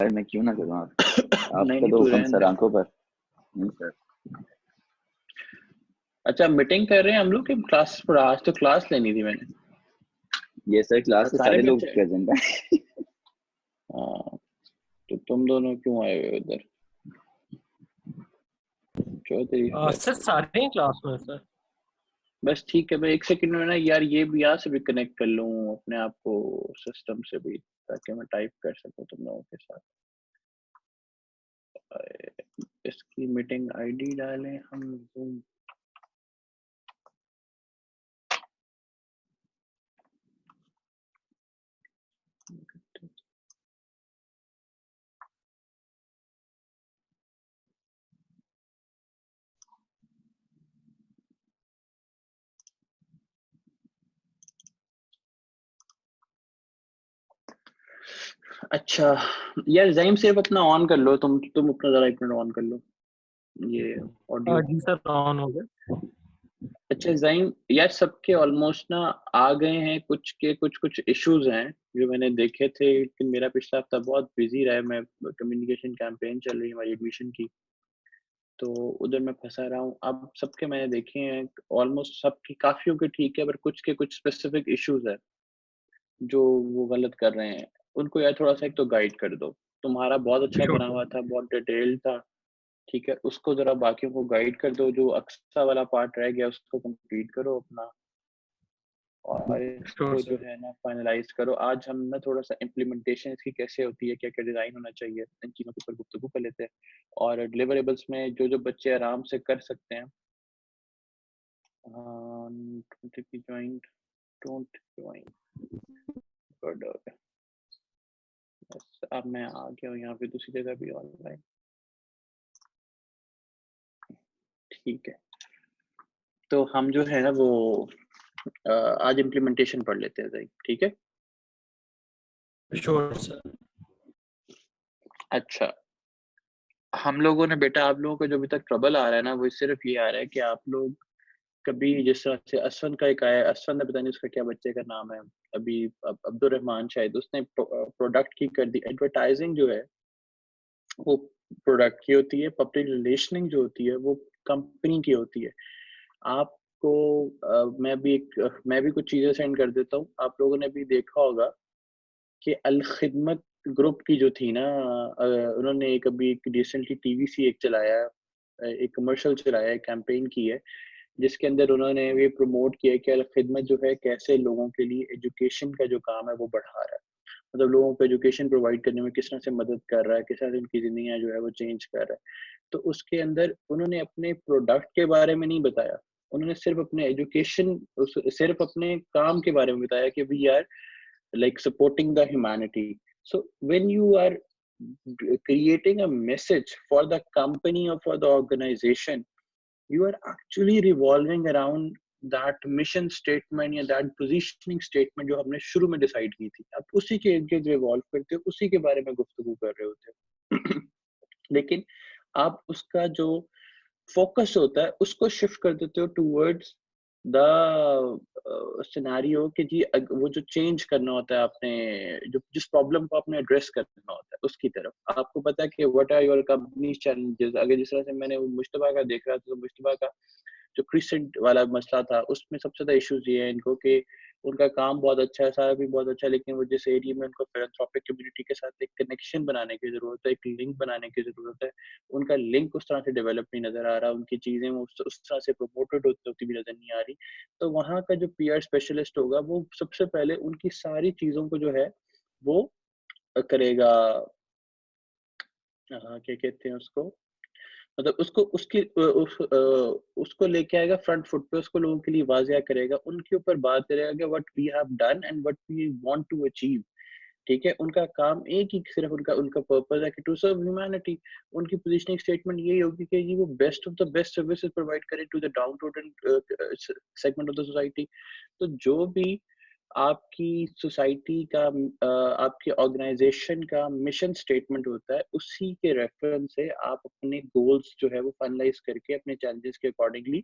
अरे मैं क्यों ना करूँ आप नहीं आपका नहीं, तो तू हुक्म रहने सर दे। आंखों पर। नहीं सर। अच्छा, मीटिंग कर रहे हैं हम लोग कि क्लास पढ़ा? आज तो क्लास लेनी थी मैंने। ये सर क्लास के सारे सारे लोग बच्चे। प्रेजेंट हैं। हाँ, तो तुम दोनों क्यों आए हुए उधर? चौधरी सर सारे ही क्लास में सर। बस ठीक है। मैं एक सेकंड में ना यार ये भी यहाँ से भी कनेक्ट कर लूँ अपने आप को सिस्टम से भी, ताकि मैं टाइप कर सकूँ तुम लोगों के साथ। इसकी मीटिंग आईडी डालें हम Zoom। अच्छा यार, जाइम सिर्फ अपना ऑन कर लो। तुम अपना जरा एक मिनट ऑन कर लो ये ऑडियो। जी सर, ऑन हो गया। अच्छा जाइम यार, सबके ऑलमोस्ट ना आ गए हैं। कुछ के कुछ कुछ इश्यूज हैं जो मैंने देखे थे, लेकिन मेरा पिछला हफ्ता बहुत बिजी रहा है। मैं कम्युनिकेशन कैंपेन चल रही है हमारी एडमिशन की, तो उधर मैं फंसा रहा हूँ। अब सबके मैंने देखे हैं, ऑलमोस्ट सबकी, काफियों के ठीक है, पर कुछ के कुछ स्पेसिफिक इश्यूज है जो वो गलत कर रहे हैं। उनको यार थोड़ा सा एक तो गाइड कर दो। तुम्हारा बहुत अच्छा श्योर बना सर। हुआ था, बहुत डिटेल्ड था, ठीक है। उसको जरा बाकियों को गाइड कर दो। जो अक्सा वाला पार्ट रह गया उसको कंप्लीट करो अपना, और श्योर इसको जो सर। है ना फाइनलाइज करो। आज हम ना थोड़ा सा इम्प्लीमेंटेशन इसकी कैसे होती है, क्या क्या डिजाइन होना चाहिए, इन चीजों के ऊपर गुफ्तगू कर लेते हैं। और डिलीवरेबल्स में जो जो बच्चे आराम से कर सकते हैं, ज्वाइन, डोंट ज्वाइन, बस अब मैं आ गया हूँ यहाँ पे दूसरी जगह भी ऑनलाइन, ठीक है। तो हम जो है ना वो आज इम्प्लीमेंटेशन पढ़ लेते हैं, ठीक है। Sure sir. अच्छा, हम लोगों ने बेटा, आप लोगों को जो अभी तक ट्रबल आ रहा है ना, वो सिर्फ ये आ रहा है कि आप लोग कभी, जिस तरह से असफन का एक आया, असफन ने पता नहीं उसका क्या बच्चे का नाम है अभी, अब्दुल रहमान शायद, उसने प्रोडक्ट की कर दी। एडवर्टाइजिंग जो है वो प्रोडक्ट की होती है, पब्लिक रिलेशनिंग जो होती है वो कंपनी की होती है। आपको मैं भी कुछ चीजें सेंड कर देता हूँ। आप लोगों ने भी देखा होगा कि अल खिदमत ग्रुप की जो थी ना, उन्होंने एक अभी एक रिसेंटली टीवीसी एक चलाया, एक कमर्शियल चलाया, एक कैंपेन की है, जिसके अंदर उन्होंने ये प्रमोट किया कि अल खिदमत जो है कैसे लोगों के लिए एजुकेशन का जो काम है वो बढ़ा रहा है। मतलब लोगों को एजुकेशन प्रोवाइड करने में किस तरह से मदद कर रहा है, किस तरह से उनकी जिंदगी जो है वो चेंज कर रहा है। तो उसके अंदर उन्होंने अपने प्रोडक्ट के बारे में नहीं बताया, उन्होंने सिर्फ अपने एजुकेशन, सिर्फ अपने काम के बारे में बताया कि we are like supporting the humanity. So when you are creating a message for the company or for the organization, you are actually revolving around that mission statement या that positioning statement जो हमने शुरू में decide की थी। आप उसी के इर्द गिर्द रिवॉल्व करते हो, उसी के बारे में गुफ्तगू कर रहे होते हो। लेकिन आप उसका जो फोकस होता है उसको शिफ्ट कर देते हो टूवर्ड्स द सिनेरियो कि जी वो जो चेंज करना होता है आपने, जो जिस प्रॉब्लम को आपने एड्रेस करना होता है उसकी तरफ। आपको पता है कि what are your company challenges. अगर जिस तरह से मैंने वो मुश्तबा का देख रहा था, तो मुश्तबा का जो क्रिसेंट वाला मसला था उसमें सबसे ज्यादा इश्यूज ये है इनको कि उनका काम बहुत अच्छा है, सारा भी बहुत अच्छा है, लेकिन वो जिस एरिया में उनको फिलैंथ्रोपिक कम्युनिटी के साथ एक कनेक्शन बनाने की जरूरत है, एक लिंक बनाने की जरूरत है, उनका लिंक उस तरह से डेवलप नहीं नजर आ रहा, उनकी चीजें उस तरह से प्रमोटेड होती भी नजर नहीं आ रही। तो वहाँ का जो पीआर स्पेशलिस्ट होगा वो सबसे पहले उनकी सारी चीजों को जो है वो करेगा, क्या कहते हैं उसको, मतलब उसको उसको लेके आएगा फ्रंट फुट पे, उसको लोगों के लिए वाजिया करेगा, उनके ऊपर बात करेगा कि what we have done and what we want to achieve. ठीक है, उनका काम एक ही सिर्फ उनका उनका पर्पस है कि टू सर्व ह्यूमैनिटी। उनकी पोजीशनिंग स्टेटमेंट यही होगी कि ये वो best of the best services provide करे to the down to segment of the society. तो जो भी आपकी सोसाइटी का आपके ऑर्गेनाइजेशन का मिशन स्टेटमेंट होता है, उसी के रेफरेंस से आप अपने गोल्स जो है वो फाइनलाइज करके अपने चैलेंजेस के अकॉर्डिंगली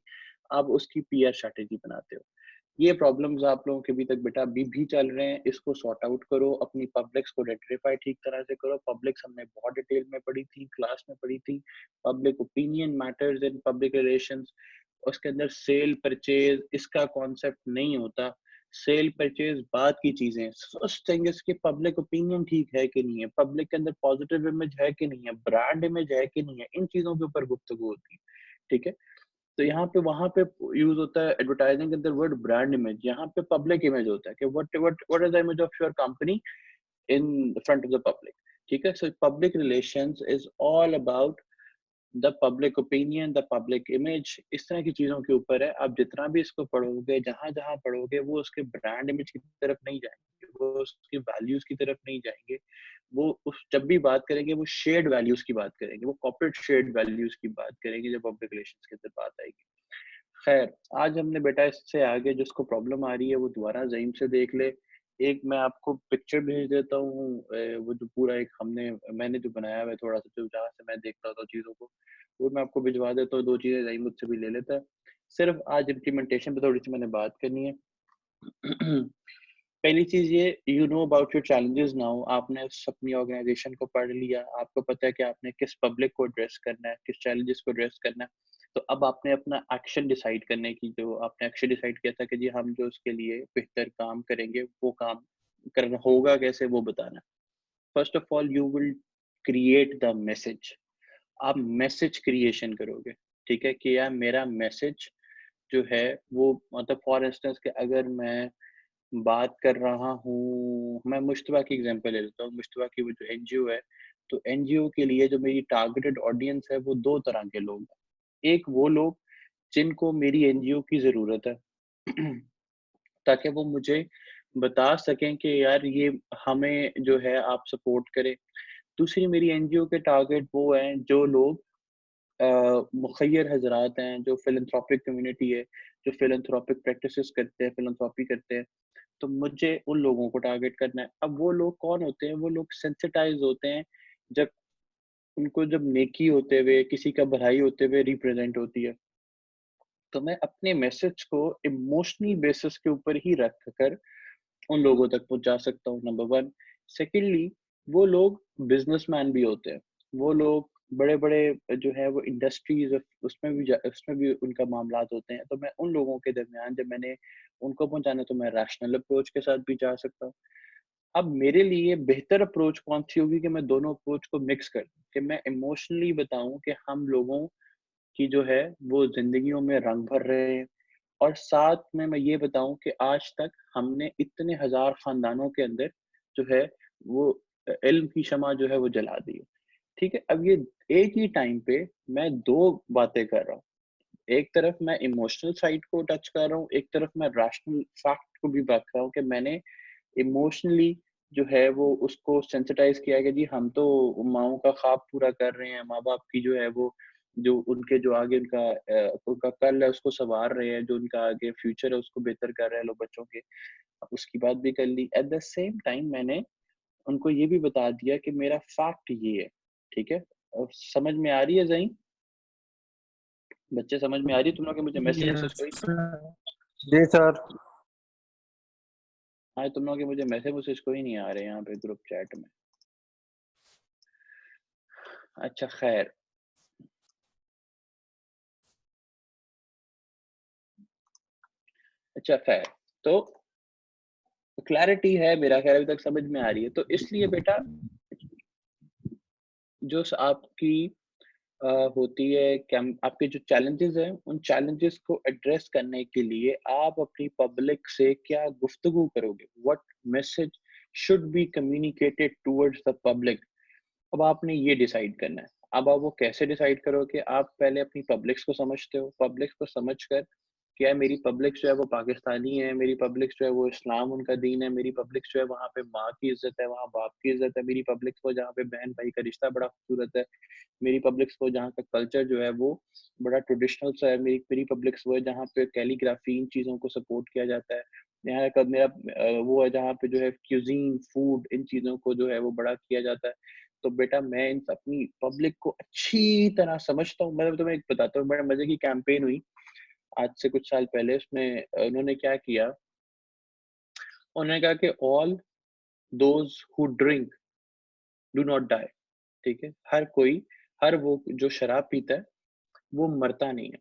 आप उसकी पीआर स्ट्रेटेजी बनाते हो। ये प्रॉब्लम्स आप लोगों के अभी तक बेटा अभी भी चल रहे हैं, इसको सॉर्ट आउट करो, अपनी पब्लिक्स को आइडेंटिफाई ठीक तरह से करो। पब्लिक्स हमने बहुत डिटेल में पढ़ी थी, क्लास में पढ़ी थी। Public opinion matters in public relations. उसके अंदर सेल परचेज इसका कॉन्सेप्ट नहीं होता। सेल परचेज बाद की चीजें, फर्स्ट थिंग इसकी पब्लिक ओपिनियन ठीक है कि नहीं है, पब्लिक के अंदर पॉजिटिव इमेज है कि नहीं है, ब्रांड इमेज है कि नहीं है, इन चीजों के ऊपर गुफ्तगू होती है। ठीक है, तो यहाँ पे वहां पे यूज होता है एडवर्टाइजिंग के अंदर वर्ड ब्रांड इमेज, यहाँ पे पब्लिक इमेज होता है कि what is the image of your company in front of the public. ठीक है, so public relations is all about the public opinion, the public image, इस तरह की चीजों के ऊपर है। आप जितना भी इसको पढ़ोगे, जहां जहां पढ़ोगे, वो उसके ब्रांड इमेज की तरफ नहीं जाएंगे, वो उसकी वैल्यूज की तरफ नहीं जाएंगे। वो उस जब भी बात करेंगे वो शेयर्ड वैल्यूज की बात करेंगे, वो कॉर्पोरेट शेयर्ड वैल्यूज की बात करेंगे जब पब्लिक रिलेशंस के अंदर बात आएगी। खैर, आज हमने बेटा इससे आगे जिसको प्रॉब्लम आ रही है वो दोबारा ज़हीम से देख ले। एक मैं आपको पिक्चर भेज देता हूँ, वो जो पूरा एक मैंने जो बनाया हुआ है थोड़ा सा, जो जहाँ से मैं देखता था चीज़ों को, वो मैं आपको भिजवा देता हूँ। 2 चीज़ें ज़हीम मुझसे भी ले लेता है। सिर्फ आज इम्प्लीमेंटेशन पे थोड़ी सी मैंने बात करनी है। पहली चीज ये, you know about your challenges now. आपने अपनी ऑर्गेनाइजेशन को पढ़ लिया, आपको पता है कि आपने किस पब्लिक को एड्रेस करना है, किस चैलेंजेस को एड्रेस करना है। तो अब आपने अपना एक्शन डिसाइड करने की, जो आपने एक्शन डिसाइड किया था कि जी हम जो उसके लिए बेहतर काम करेंगे, वो काम करना होगा कैसे, वो बताना। First of all you will create the message. आप मैसेज क्रिएशन करोगे। ठीक है, कि यार मेरा मैसेज जो है वो, मतलब फॉर इंस्टेंस कि अगर मैं बात कर रहा हूँ, मैं मुश्तबा की एग्जांपल ले लेता हूँ। मुश्तबा की वो जो एनजीओ है, तो एनजीओ के लिए जो मेरी टारगेटेड ऑडियंस है वो 2 तरह के लोग हैं। एक वो लोग जिनको मेरी एनजीओ की ज़रूरत है ताकि वो मुझे बता सकें कि यार ये हमें जो है आप सपोर्ट करें। दूसरी मेरी एनजीओ के टारगेट वो हैं जो लोग मुखय्यर हज़रात हैं, जो फिलैंथ्रोपिक कम्युनिटी है, जो फिलैंथ्रोपिक प्रैक्टिसेस करते हैं, फिलैंथ्रोपी करते हैं। तो मुझे उन लोगों को टारगेट करना है। अब वो लोग कौन होते हैं? वो लोग सेंसिटाइज होते हैं जब उनको, जब नेकी होते हुए, किसी का भलाई होते हुए रिप्रेजेंट होती है। तो मैं अपने मैसेज को इमोशनल बेसिस के ऊपर ही रख कर उन लोगों तक पहुंचा सकता हूँ, नंबर 1। सेकेंडली, वो लोग बिजनेसमैन भी होते हैं। वो लोग बड़े बड़े जो है वो इंडस्ट्रीज, उसमें भी उनका मामलात होते हैं। तो मैं उन लोगों के दरमियान जब मैंने उनको पहुंचाना, तो मैं रैशनल अप्रोच के साथ भी जा सकता हूँ। अब मेरे लिए बेहतर अप्रोच कौन सी होगी कि मैं दोनों अप्रोच को मिक्स कर दूं, कि मैं इमोशनली बताऊं कि हम लोगों की जो है वो जिंदगियों में रंग भर रहे हैं, और साथ में मैं ये बताऊं कि आज तक हमने इतने हजार खानदानों के अंदर जो है वो इल्म की शमा जो है वो जला दी है। ठीक है, अब ये एक ही टाइम पे मैं 2 बातें कर रहा हूँ। एक तरफ मैं इमोशनल साइड को टच कर रहा हूँ, एक तरफ मैं रैशनल फैक्ट को भी बात कर रहा हूँ कि मैंने इमोशनली जो है वो उसको सेंसिटाइज किया कि जी हम तो माओ का ख्वाब पूरा कर रहे हैं, माँ बाप की जो है वो, जो उनके जो आगे उनका कल है उसको संवार रहे हैं, जो उनका आगे फ्यूचर है उसको बेहतर कर रहे हैं लोग बच्चों के। अब उसकी बात भी कर ली। एट द सेम टाइम मैंने उनको ये भी बता दिया कि मेरा फैक्ट ये है। ठीक है, और समझ में आ रही है ज़हीम? बच्चे समझ में आ रही है तुम लोग के? मुझे मैसेज यस कोई? जी सर। हाँ, तुम लोग के मुझे मैसेज कोई नहीं आ रहे यहाँ पे ग्रुप चैट में। अच्छा खैर, अच्छा खैर, तो क्लैरिटी है, मेरा ख्याल अभी तक समझ में आ रही है। तो इसलिए बेटा जो आपकी होती है क्या, आपके जो चैलेंजेस हैं, उन चैलेंजेस को एड्रेस करने के लिए आप अपनी पब्लिक से क्या गुफ्तगू करोगे, what message should be communicated towards the public. अब आपने ये डिसाइड करना है। अब आप वो कैसे डिसाइड करोगे? आप पहले अपनी पब्लिक्स को समझते हो। पब्लिक्स को समझकर, क्या है, मेरी पब्लिक जो है वो पाकिस्तानी है, मेरी पब्लिक जो है वो इस्लाम उनका दीन है, मेरी पब्लिक जो है वहाँ पे माँ की इज्जत है, वहाँ बाप की इज्जत है, मेरी पब्लिक को जहाँ पे बहन भाई का रिश्ता बड़ा खूबसूरत है, मेरी पब्लिक्स को जहाँ का कल्चर जो है वो बड़ा ट्रेडिशनल सा है, मेरी मेरी पब्लिक्स वो है जहाँ पे कैलीग्राफी, इन चीज़ों को सपोर्ट किया जाता है। यहाँ का मेरा वो है जहाँ पे जो है क्यूजीन, फूड, इन चीज़ों को जो है वो बड़ा किया जाता है। तो बेटा मैं इन अपनी पब्लिक को अच्छी तरह समझता हूँ। मैं तुम्हें एक बताता हूँ, बड़े मजे की कैंपेन हुई आज से कुछ साल पहले, उसमें उन्होंने क्या किया, उन्होंने कहा कि all those who drink do not die, ठीक है, हर वो जो शराब पीता है वो मरता नहीं है।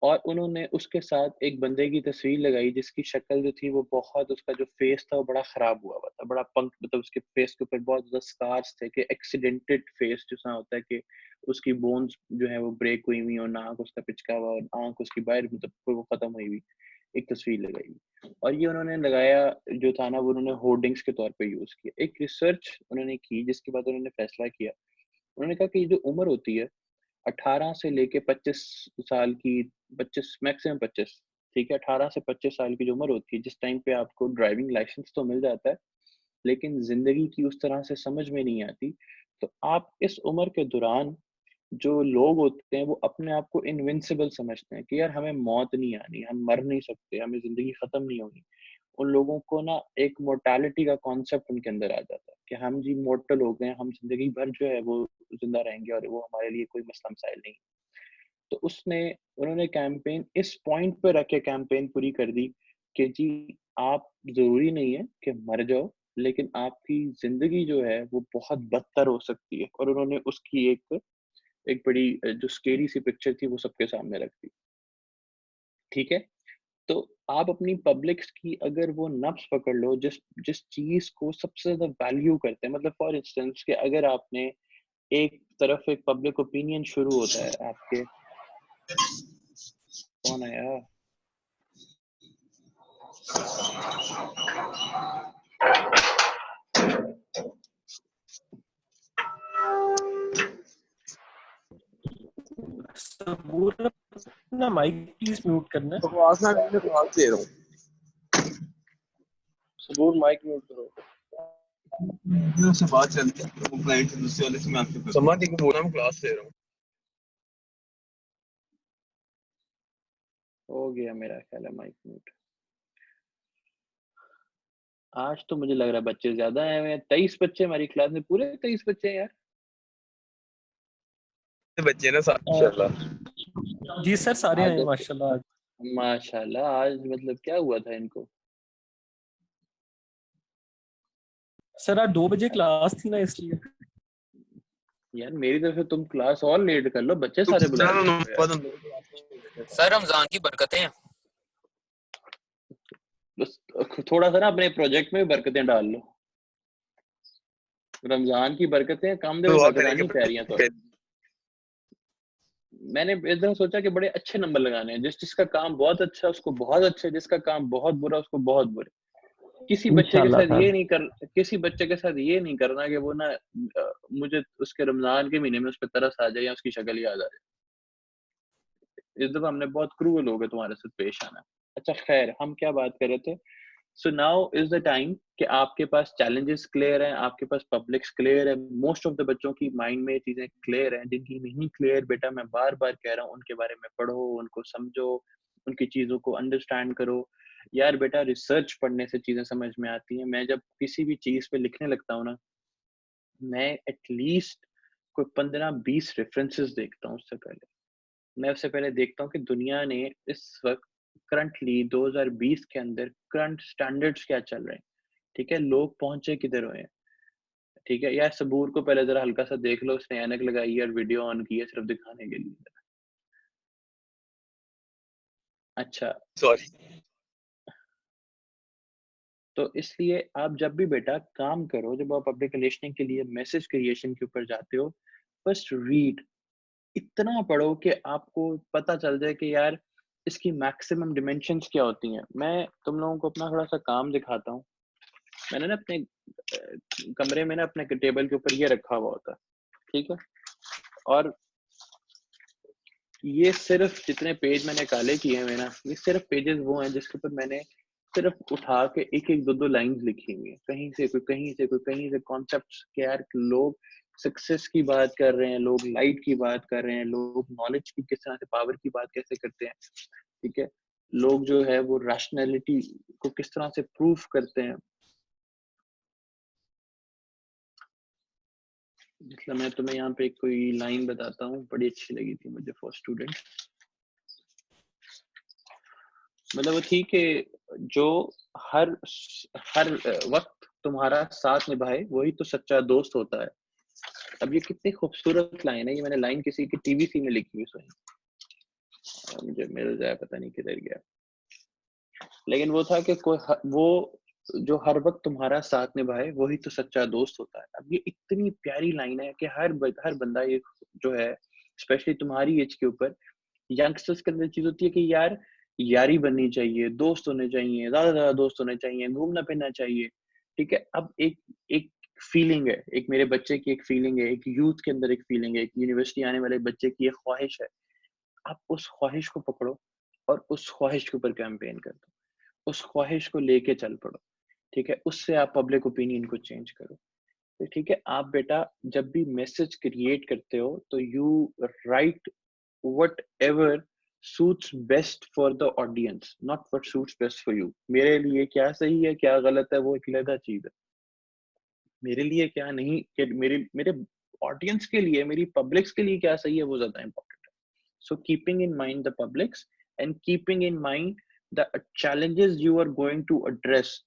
और उन्होंने उसके साथ एक बंदे की तस्वीर लगाई जिसकी शक्ल जो थी वो बहुत, उसका जो फेस था वो बड़ा खराब हुआ था, बड़ा पंक, मतलब उसके फेस के ऊपर बहुत ज्यादा स्कार्स थे, कि एक्सीडेंटेड फेस जैसा होता है, कि उसकी बोन्स जो है वो ब्रेक हुई हुई और नाक उसका पिचका हुआ और आंख उसकी बाहर, मतलब वो खत्म हुई हुई एक तस्वीर लगाई। और ये उन्होंने लगाया जो था ना, वो उन्होंने होर्डिंग्स के तौर पे यूज किया। एक रिसर्च उन्होंने की जिसके बाद उन्होंने फैसला किया, उन्होंने कहा कि ये जो उम्र होती है 18 से लेके 25 साल की, 25 मैक्सिमम 25, ठीक है, 18 से 25 साल की जो उम्र होती है, जिस टाइम पे आपको ड्राइविंग लाइसेंस तो मिल जाता है लेकिन जिंदगी की उस तरह से समझ में नहीं आती। तो आप इस उम्र के दौरान, जो लोग होते हैं वो अपने आप को इनविंसिबल समझते हैं कि यार हमें मौत नहीं आनी, हम मर नहीं सकते, हमें जिंदगी खत्म नहीं होगी। उन लोगों को ना एक मोर्टालिटी का कॉन्सेप्ट उनके अंदर आ जाता है कि हम जी मोर्टल हो गए, हम जिंदगी भर जो है वो जिंदा रहेंगे और वो हमारे लिए कोई मसला मसाइल नहीं। तो उन्होंने कैंपेन इस पॉइंट पे रख के कैंपेन पूरी कर दी कि जी आप, जरूरी नहीं है कि मर जाओ, लेकिन आपकी जिंदगी जो है वो बहुत बदतर हो सकती है। और उन्होंने उसकी एक बड़ी जो स्केरी सी पिक्चर थी वो सबके सामने रख दी, ठीक है। तो आप अपनी पब्लिक्स की अगर वो नब्ज पकड़ लो, जिस जिस चीज को सबसे ज्यादा वैल्यू करते हैं, मतलब फॉर इंस्टेंस कि अगर आपने एक तरफ एक पब्लिक ओपिनियन शुरू होता है आपके, कौन है यार, सबूर अपना माइक प्लीज म्यूट करना है। बकवास ना करने क्लास दे रहा हूँ। सबूर माइक म्यूट करो। उससे बात चलती है, वो क्लाइंट से दूसरे वाले से मैं आपके समाधि को बोला मैं क्लास दे रहा हूँ। हो गया मेरा ख्याल है माइक म्यूट। आज तो मुझे लग रहा है बच्चे ज्यादा आए हुए हैं, 23 बच्चे हमारी क्लास में, पूरे 23 बच्चे हैं यार। बच्चे ना माशाल्लाह। जी सर, सारे आज हैं तो माशाल्लाह। माशाल्लाह, आज मतलब क्या हुआ था इनको। सर आज 2 बजे क्लास थी ना, इसलिए। यार मेरी तरफ से तुम क्लास और लेट कर लो, बच्चे सारे बुला लेते हो यार। सर रमजान की बरकतें हैं। बस थोड़ा सा ना अपने प्रोजेक्ट में भी बरकतें डाल लो। रमजान की बरकतें काम दे दुआ बरकतां करेंगे। नहीं पै रही तो। मैंने इस तरह सोचा कि बड़े अच्छे नंबर लगाने हैं, जिसका काम बहुत अच्छा उसको बहुत अच्छे, जिसका काम बहुत बुरा उसको बहुत बुरे। किसी बच्चे के इंशाल्लाह साथ सर। ये नहीं कर किसी बच्चे के साथ ये नहीं करना कि वो ना मुझे उसके रमजान के महीने में उस पर तरस आ जाए या उसकी शक्ल याद आ जाए। इस दफा हमने बहुत क्रूअल हो गए तुम्हारे साथ पेश आना। अच्छा खैर, हम क्या बात कर रहे थे। So now is the time कि आपके पास चैलेंजेस क्लियर हैं, आपके पास पब्लिक्स क्लियर है, मोस्ट ऑफ द बच्चों की माइंड में चीजें क्लियर हैं। जिनकी नहीं क्लियर, बेटा मैं बार बार कह रहा हूँ, उनके बारे में पढ़ो, उनको समझो, उनकी चीजों को अंडरस्टैंड करो। यार बेटा, रिसर्च पढ़ने से चीजें समझ में आती हैं। मैं जब किसी भी चीज पे लिखने लगता हूँ ना, मैं एटलीस्ट कोई 15-20 रेफरेंसेस देखता हूँ। उससे पहले मैं उससे पहले देखता हूँ कि दुनिया ने इस वक्त करंटली 2020 के अंदर करंट स्टैंडर्ड्स क्या चल रहे हैं, ठीक है, लोग पहुंचे किधर हुए हैं, ठीक है। यार सबूर को पहले जरा हल्का सा देख लो, उसने ऐनक लगाई है और वीडियो ऑन की है सिर्फ दिखाने के लिए। अच्छा, सॉरी। तो इसलिए आप जब भी बेटा काम करो, जब आप पब्लिक रिलेशनिंग के लिए मैसेज क्रिएशन के ऊपर जाते हो, फर्स्ट रीड, इतना पढ़ो कि आपको पता चल जाए कि यार इसकी मैक्सिमम डिमेंशंस क्या होती हैं। मैं तुम लोगों को अपना थोड़ा सा काम दिखाता हूँ। मैंने ना अपने कमरे में ना अपने टेबल के ऊपर ये रखा हुआ होता है, ठीक है। और ये सिर्फ जितने पेज मैंने काले किए हुए ना, ये सिर्फ पेजेस वो हैं जिसके ऊपर मैंने सिर्फ उठा के एक एक दो दो लाइंस लिखी हुई है, कहीं से कोई कहीं से कोई कहीं से कॉन्सेप्ट्स के। यार लोग सक्सेस की बात कर रहे हैं, लोग लाइट की बात कर रहे हैं, लोग नॉलेज की किस तरह से पावर की बात कैसे करते हैं, ठीक है। लोग जो है वो रैशनैलिटी को किस तरह से प्रूफ करते हैं। मतलब मैं तुम्हें यहाँ पे कोई लाइन बताता हूँ, बड़ी अच्छी लगी थी मुझे फॉर स्टूडेंट। मतलब वो थी कि जो हर हर वक्त तुम्हारा साथ निभाए वही तो सच्चा दोस्त होता है। अब ये कितनी खूबसूरत लाइन है, ये मैंने लाइन किसी की टीवीसी में लिखी हुई सुनी, मुझे मिल जाए पता नहीं किधर गया, लेकिन वो था कि वो जो हर वक्त तुम्हारा साथ निभाए वही तो सच्चा दोस्त होता है। अब ये इतनी प्यारी लाइन है कि हर बंदा ये जो है, स्पेशली तुम्हारी एज के ऊपर, यंगस्टर्स के अंदर चीज होती है कि यार यारी बननी चाहिए, दोस्त होने चाहिए, ज्यादा दोस्त होने चाहिए, घूमना फिरना चाहिए, ठीक है। अब एक एक फीलिंग है, एक मेरे बच्चे की एक फीलिंग है, एक यूथ के अंदर एक फीलिंग है, एक यूनिवर्सिटी आने वाले बच्चे की एक ख्वाहिश है। आप उस ख्वाहिश को पकड़ो और उस ख्वाहिश के ऊपर कैंपेन कर दो, उस ख्वाहिश को लेके चल पड़ो, ठीक है। उससे आप पब्लिक ओपिनियन को चेंज करो। तो ठीक है, आप बेटा जब भी मैसेज क्रिएट करते हो तो you right whatever suits best for the audience, not what suits best for you। मेरे लिए क्या सही है क्या गलत है वो एक अलग चीज है, मेरे लिए क्या नहीं, कि मेरे मेरे ऑडियंस के लिए, मेरी पब्लिक्स के लिए क्या सही है वो ज्यादा इंपॉर्टेंट है। So keeping in mind the publics and keeping in mind the challenges you are going to address,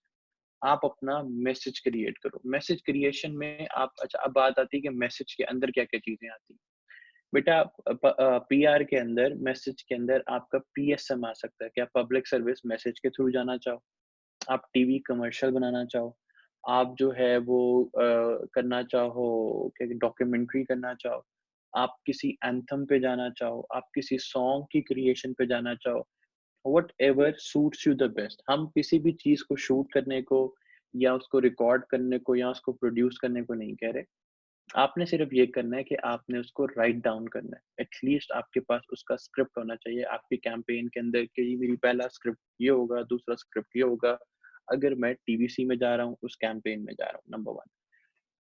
आप अपना मैसेज क्रिएट करो। मैसेज क्रिएशन में आप, अच्छा अब बात आती है कि मैसेज के अंदर क्या क्या चीजें आती हैं। बेटा पीआर के अंदर, मैसेज के अंदर आपका पीएसएम आ सकता है कि आप पब्लिक सर्विस मैसेज के थ्रू जाना चाहो, आप टीवी कमर्शियल बनाना चाहो, आप जो है वो करना चाहो क्या, डॉक्यूमेंट्री करना चाहो, आप किसी एंथम पे जाना चाहो, आप किसी सॉन्ग की क्रिएशन पे जाना चाहो, what ever suits you the best. हम किसी भी चीज को शूट करने को या उसको रिकॉर्ड करने को या उसको प्रोड्यूस करने को नहीं कह रहे, आपने सिर्फ ये करना है कि आपने उसको राइट डाउन करना है। एटलीस्ट आपके पास उसका स्क्रिप्ट होना चाहिए आपके कैंपेन के अंदर कि ये मेरी पहला स्क्रिप्ट ये होगा, दूसरा स्क्रिप्ट ये होगा, अगर मैं टीवीसी में जा रहा हूँ, उस कैंपेन में जा रहा हूँ, नंबर 1।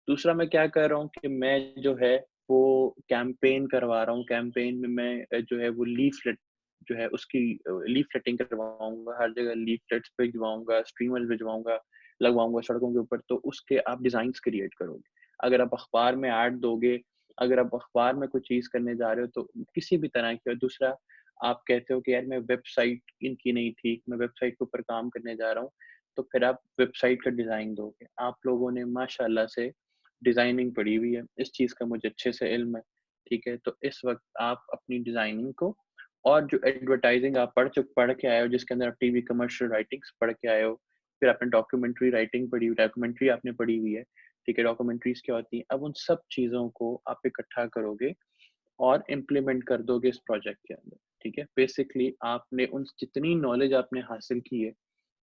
दूसरा मैं क्या कर रहा हूँ कि मैं जो है वो कैंपेन करवा रहा हूँ, कैंपेन में मैं जो है वो लीफलेट जो है उसकी लीफलेटिंग करवाऊंगा, हर जगह लीफलेट्स भिजवाऊंगा, स्ट्रीमर्स भिजवाऊंगा, लगवाऊंगा सड़कों के ऊपर, तो उसके आप डिजाइन्स क्रिएट करोगे। अगर आप अखबार में ऐड दोगे, अगर आप अखबार में कुछ चीज करने जा रहे हो तो किसी भी तरह की। और दूसरा आप कहते हो कि यार मैं वेबसाइट इनकी नहीं थी, मैं वेबसाइट के ऊपर काम करने जा रहा हूँ, तो फिर आप वेबसाइट का डिजाइन दोगे। आप लोगों ने माशाल्लाह से डिजाइनिंग पढ़ी हुई है, इस चीज का मुझे अच्छे से इल्म है, ठीक है। तो इस वक्त आप अपनी डिजाइनिंग को, और जो एडवर्टाइजिंग आप पढ़ के आए हो, जिसके अंदर आप टीवी कमर्शियल राइटिंग्स पढ़ के आए हो, फिर आपने डॉक्यूमेंट्री राइटिंग पढ़ी हुई, डॉक्यूमेंट्री आपने पढ़ी हुई है, ठीक है, डॉक्यूमेंट्रीज क्या होती हैं, अब उन सब चीजों को आप इकट्ठा करोगे और इम्प्लीमेंट कर दोगे इस प्रोजेक्ट के अंदर, ठीक है। बेसिकली आपने उन जितनी नॉलेज आपने हासिल की है,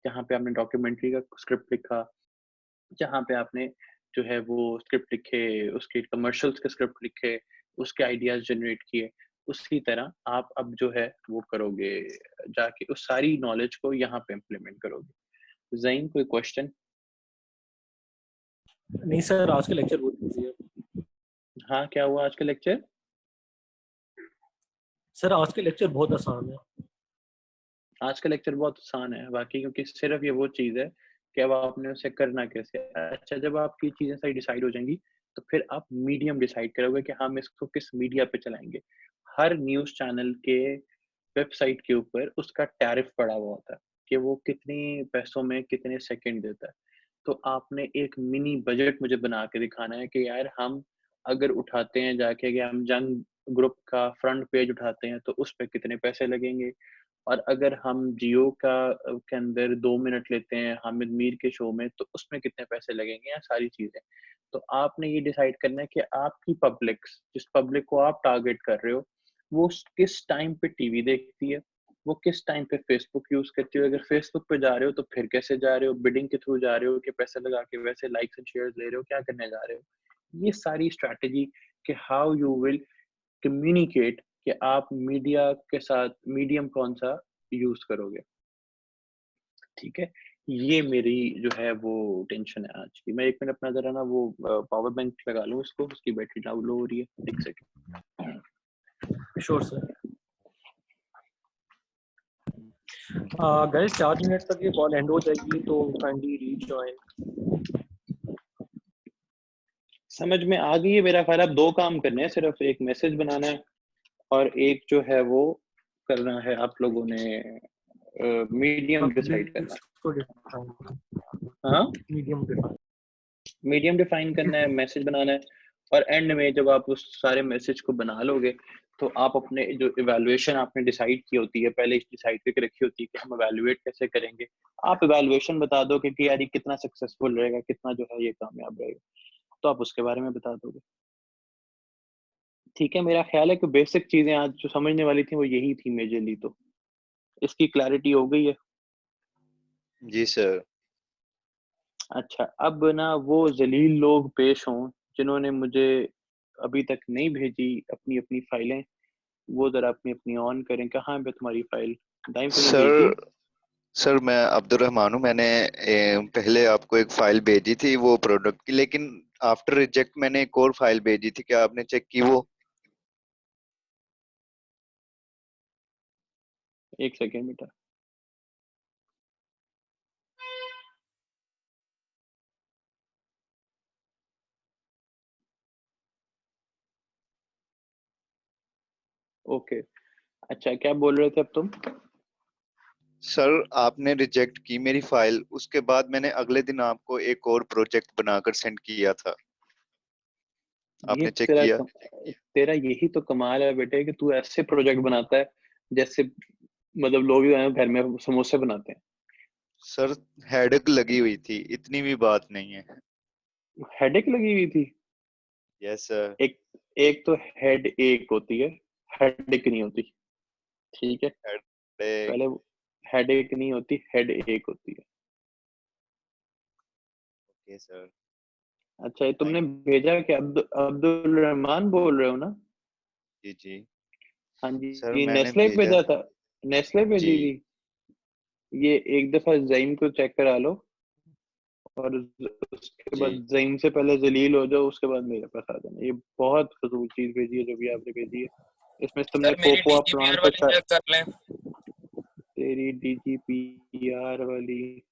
जहाँ पे आपने डॉक्यूमेंट्री का स्क्रिप्ट लिखा, जहाँ पे आपने जो है वो स्क्रिप्ट लिखे, उसके कमर्शियल्स के स्क्रिप्ट लिखे, उसके आइडियाज जनरेट किए, उसी तरह आप अब जो है वो करोगे, जाके उस सारी नॉलेज को यहाँ पे इम्प्लीमेंट करोगे। ज़हीन कोई क्वेश्चन? नहीं सर, आज का लेक्चर बहुत इजी है। हाँ, क्या हुआ आज का लेक्चर? सर आज का लेक्चर बहुत आसान है। आज का लेक्चर बहुत आसान है बाकी, क्योंकि सिर्फ ये वो चीज़ है कि अब आपने उसे करना कैसे। अच्छा, जब आपकी चीज़ें सारी डिसाइड हो जाएंगी तो फिर आप मीडियम डिसाइड करोगे कि हम इसको किस मीडिया पे चलाएंगे। हर न्यूज़ चैनल के वेबसाइट के ऊपर उसका टैरिफ पड़ा हुआ होता है कि वो कितने पैसों में कितने सेकंड देता है। तो आपने एक मिनी बजट मुझे बना के दिखाना है कि यार हम अगर उठाते हैं जाके कि हम जंग ग्रुप का फ्रंट पेज उठाते हैं तो उस पे कितने पैसे लगेंगे, और अगर हम जियो का के अंदर 2 मिनट लेते हैं हामिद मीर के शो में तो उसमें कितने पैसे लगेंगे, या सारी चीजें। तो आपने ये डिसाइड करना है कि आपकी पब्लिक्स, जिस पब्लिक को आप टारगेट कर रहे हो, वो किस टाइम पे टीवी देखती है, वो किस टाइम पे फेसबुक यूज करती है। अगर फेसबुक पे जा रहे हो तो फिर कैसे जा रहे हो, बिडिंग के थ्रू जा रहे हो कि पैसे लगा के, वैसे लाइक्स एंड शेयर्स ले रहे हो, क्या करने जा रहे हो। ये सारी स्ट्रैटेजी कि हाउ यू विल कम्युनिकेट, कि आप मीडिया के साथ मीडियम कौन सा यूज करोगे, ठीक है। ये मेरी जो है वो टेंशन है आज की। मैं 1 मिनट अपना जरा ना वो पावर बैंक लगा लूँ इसको, उसकी बैटरी डाउन लो हो रही है, 1 second. Sure sir. Guys 4 minute तक ये कॉल एंड हो जाएगी तो काइंडली रीजॉइन। समझ में आ गई है मेरा ख्याल। अब 2 काम करने हैं, सिर्फ एक मैसेज बनाना है और एक जो है वो करना है आप लोगों ने मीडियम डिसाइड करना है। को डिफाइन हाँ, मीडियम डिफाइन मीडियम डिफाइन करना है, मैसेज बनाना है, और एंड में जब आप उस सारे मैसेज को बना लोगे तो आप अपने जो इवैल्यूएशन आपने डिसाइड की होती है, पहले डिसाइड करके रखी होती है कि हम इवैल्यूएट कैसे करेंगे, आप इवैल्यूएशन बता दोगे कि यार ये कितना सक्सेसफुल रहेगा, कितना जो है ये कामयाब रहेगा, तो आप उसके बारे में बता दोगे। ठीक है, मेरा ख्याल है कि बेसिक चीजें आज जो समझने वाली थी वो यही थी मेजरली, तो इसकी क्लैरिटी हो गई है। जी सर। अच्छा, अब ना वो जलील लोग पेश हों जिन्होंने मुझे अभी तक नहीं भेजी अपनी अपनी फाइलें, वो जरा अपनी अपनी ऑन करें। कहाँ पे तुम्हारी फाइल? दाइम तुमने भेजी? सर मैं अब्दुल रहमान हूँ। मैंने पहले आपको एक फाइल भेजी थी वो प्रोडक्ट की, लेकिन आफ्टर रिजेक्ट मैंने एक और फाइल भेजी थी, क्या आपने चेक की वो? एक सेकेंड बेटा। ओके, अच्छा क्या बोल रहे थे अब तुम? सर आपने रिजेक्ट की मेरी फाइल, उसके बाद मैंने अगले दिन आपको एक और प्रोजेक्ट बनाकर सेंड किया था, ये आपने चेक किया? तेरा यही तो कमाल है बेटे कि तू ऐसे प्रोजेक्ट बनाता है जैसे मतलब लोग जो है घर में समोसे बनाते हैं। सर हेडेक लगी हुई थी, इतनी भी बात नहीं है। हेडेक लगी हुई थी? Yes sir. एक एक तो हेड एक होती है, हेडेक नहीं होती। ठीक है, हेडेक। पहले हेडेक नहीं होती, हेड एक होती है। Okay sir. अच्छा, ये तुमने भेजा कि अब्दुल रहमान बोल रहे हो ना? जी जी हाँ जी, सर, ये मैंने नेस्ले भेजा भेजा था। था? नेस्ले जी भेजी थी? ये एक दफा ज़ईम को चेक करा लो, और उसके जी बाद ज़ईम से पहले जलील हो जाओ, उसके बाद मेरे पास आ जाना। ये बहुत फजूल चीज भेजी है जो भी आपने भेजी है। इसमें तुमने सर मेरी कोकोआ डीजीपीआर प्लांट वाली से चेक कर लें। तेरी डीजीपीआर वाली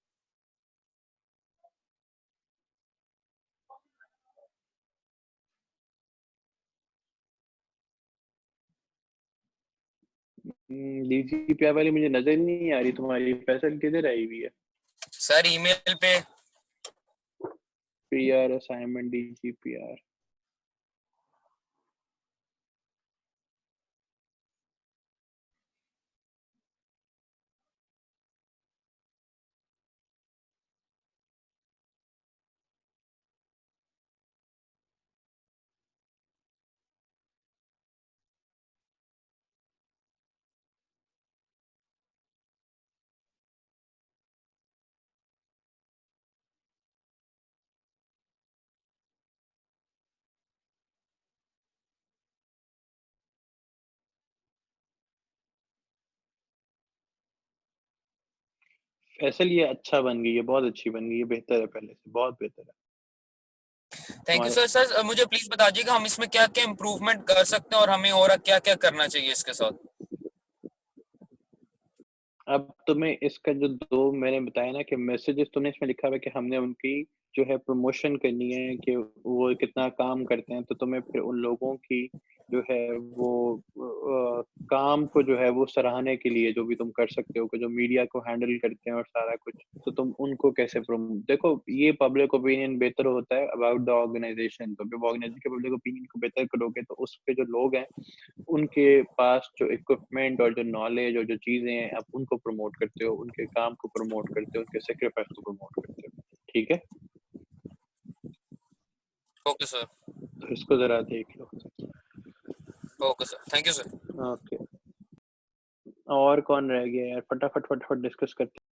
डीजीपीआर वाली मुझे नजर ही नहीं आ रही। तुम्हारी फैसल किधर आई हुई है? सर ईमेल पे। PR assignment DGPR. फैसल ये अच्छा बन गई है, बहुत अच्छी बन गई है, बेहतर है पहले से, बहुत बेहतर है। Thank you sir. सर मुझे प्लीज बता दीजिएगा हम इसमें क्या क्या इम्प्रूवमेंट कर सकते हैं और हमें और क्या क्या करना चाहिए इसके साथ। अब तुम्हें इसका जो दो मैंने बताया ना कि मैसेजेस, तुमने इसमें लिखा हुआ है कि हमने उनकी जो है प्रमोशन करनी है कि वो कितना काम करते हैं, तो तुम्हें फिर उन लोगों की जो है वो काम को जो है वो सराहने के लिए जो भी तुम कर सकते हो कि जो मीडिया को हैंडल करते हैं और सारा कुछ, तो तुम उनको कैसे देखो, ये पब्लिक ओपिनियन बेहतर होता है अबाउट द ऑर्गेनाइजेशन। तो जब ऑर्गेनाइजेशन के पब्लिक ओपिनियन को बेहतर करोगे तो उस पे जो लोग हैं उनके पास जो इक्विपमेंट और जो नॉलेज और जो चीजें हैं आप उनको प्रमोट करते हो, उनके काम को प्रमोट करते हो, उनके सेक्रीफाइस को प्रमोट करते हो। ठीक है, ओके सर। तो इसको जरा देख लो। Okay sir, thank you sir. Okay, और कौन रह गया यार? फटाफट फटाफट डिस्कस करते